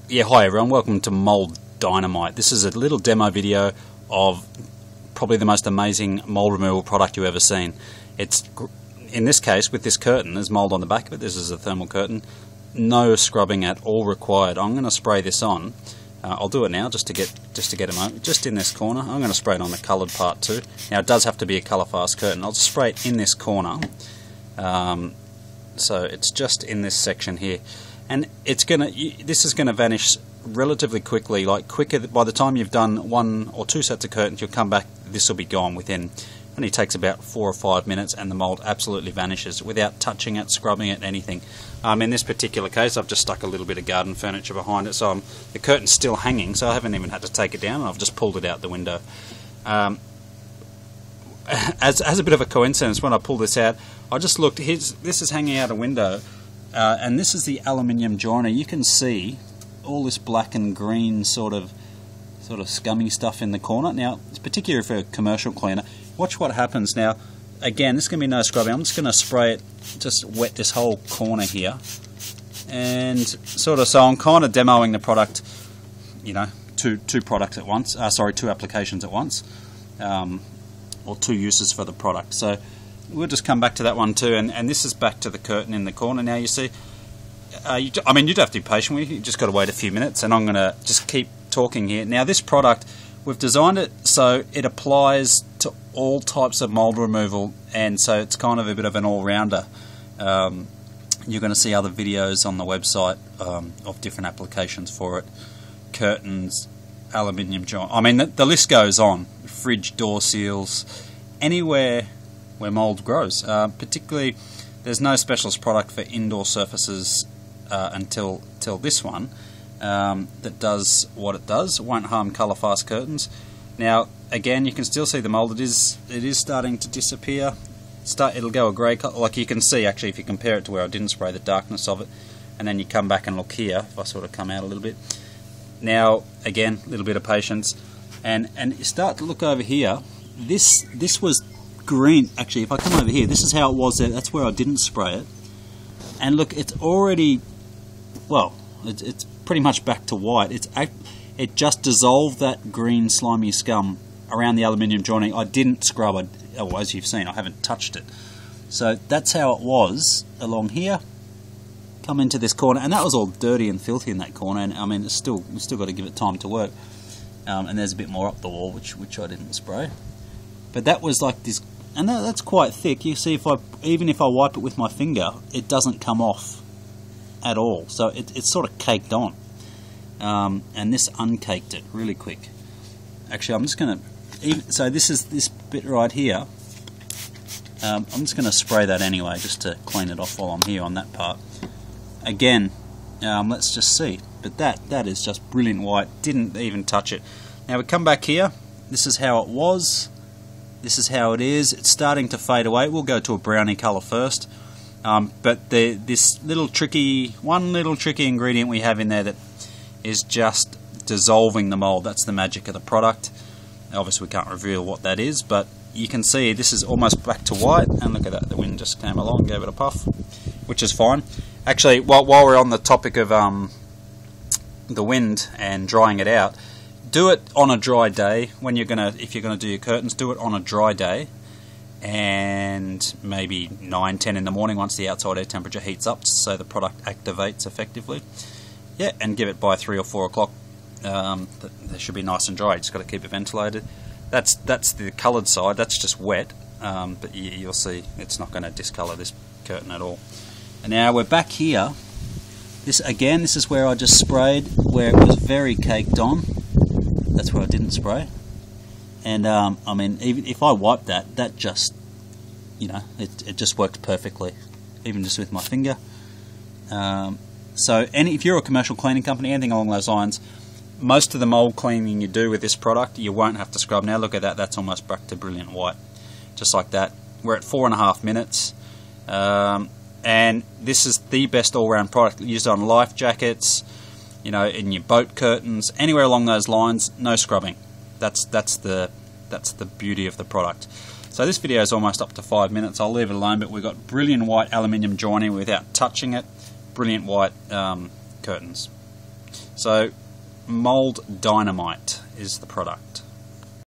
Yeah, hi everyone, welcome to Mould Dynamite. This is a little demo video of probably the most amazing mould removal product you've ever seen. It's, in this case, with this curtain, there's mould on the back of it. This is a thermal curtain. No scrubbing at all required. I'm going to spray this on. I'll do it now just to get a moment. Just in this corner. I'm going to spray it on the coloured part too. Now it does have to be a colour fast curtain. I'll just spray it in this corner. So it's just in this section here. And this is gonna vanish relatively quickly, like quicker. By the time you've done 1 or 2 sets of curtains, you'll come back. This will be gone within. Only takes about 4 or 5 minutes, and the mould absolutely vanishes without touching it, scrubbing it, anything. In this particular case, I've just stuck a little bit of garden furniture behind it, so the curtain's still hanging, so I haven't even had to take it down. I've just pulled it out the window. As a bit of a coincidence, when I pulled this out, I just looked. This is hanging out a window. And this is the aluminium joiner. You can see all this black and green sort of scummy stuff in the corner. Now, it's particularly for a commercial cleaner. Watch what happens now. Again, this is going to be no scrubbing. I'm just going to spray it, just wet this whole corner here. And so I'm kind of demoing the product, you know, two products at once. Two applications at once. Or 2 uses for the product. So we'll just come back to that one too, and this is back to the curtain in the corner. Now you see, you'd have to be patient with it. You just got to wait a few minutes, and I'm going to just keep talking here. Now this product, we've designed it so it applies to all types of mould removal, and so it's kind of a bit of an all-rounder. You're going to see other videos on the website of different applications for it. Curtains, aluminium joint. The list goes on. Fridge door seals, anywhere where mould grows. Particularly, there's no specialist product for indoor surfaces until this one that does what it does. It won't harm colour fast curtains. Now, again, you can still see the mould. It is starting to disappear. It'll go a grey colour, like you can see actually if you compare it to where I didn't spray, the darkness of it, and then you come back and look here. If I sort of come out a little bit. Now, again, a little bit of patience, and you start to look over here. This was green. Actually, if I come over here, this is how it was there. That's where I didn't spray it, and look, it's already, well, it's pretty much back to white. It just dissolved that green slimy scum around the aluminium joining. I didn't scrub it. Oh, as you've seen, I haven't touched it. So that's how it was along here. Come into this corner, and that was all dirty and filthy in that corner. And we've still got to give it time to work. And there's a bit more up the wall, which I didn't spray. But that was like this. And that's quite thick. You see, even if I wipe it with my finger, it doesn't come off at all. So it's sort of caked on. And this uncaked it really quick. Actually, I'm just going to... So this is this bit right here. I'm just going to spray that anyway, just to clean it off while I'm here on that part. Again, let's just see. But that is just brilliant white. Didn't even touch it. Now we come back here. This is how it was. This is how it is. It's starting to fade away. We'll go to a brownie colour first. But this little tricky ingredient we have in there that is just dissolving the mould. That's the magic of the product. Obviously we can't reveal what that is, but you can see this is almost back to white. And look at that, the wind just came along, gave it a puff, which is fine. Actually, while we're on the topic of the wind and drying it out, do it on a dry day. If you're gonna do your curtains, do it on a dry day, and maybe 9, 10 in the morning once the outside air temperature heats up, so the product activates effectively. Yeah, and give it by 3 or 4 o'clock. They should be nice and dry. You just got to keep it ventilated. That's the coloured side. That's just wet, but you'll see it's not going to discolour this curtain at all. And now we're back here. This is where I just sprayed, where it was very caked on. That's where I didn't spray. And even if I wiped that just, it just worked perfectly, even just with my finger. So if you're a commercial cleaning company, anything along those lines, most of the mould cleaning you do with this product, you won't have to scrub. Now look at that, that's almost back to brilliant white. Just like that. We're at 4.5 minutes. And this is the best all-round product used on life jackets, in your boat curtains, anywhere along those lines, no scrubbing. That's the beauty of the product. So this video is almost up to 5 minutes. I'll leave it alone, but we've got brilliant white aluminium joining without touching it. Brilliant white curtains. So Mould Dynamite is the product.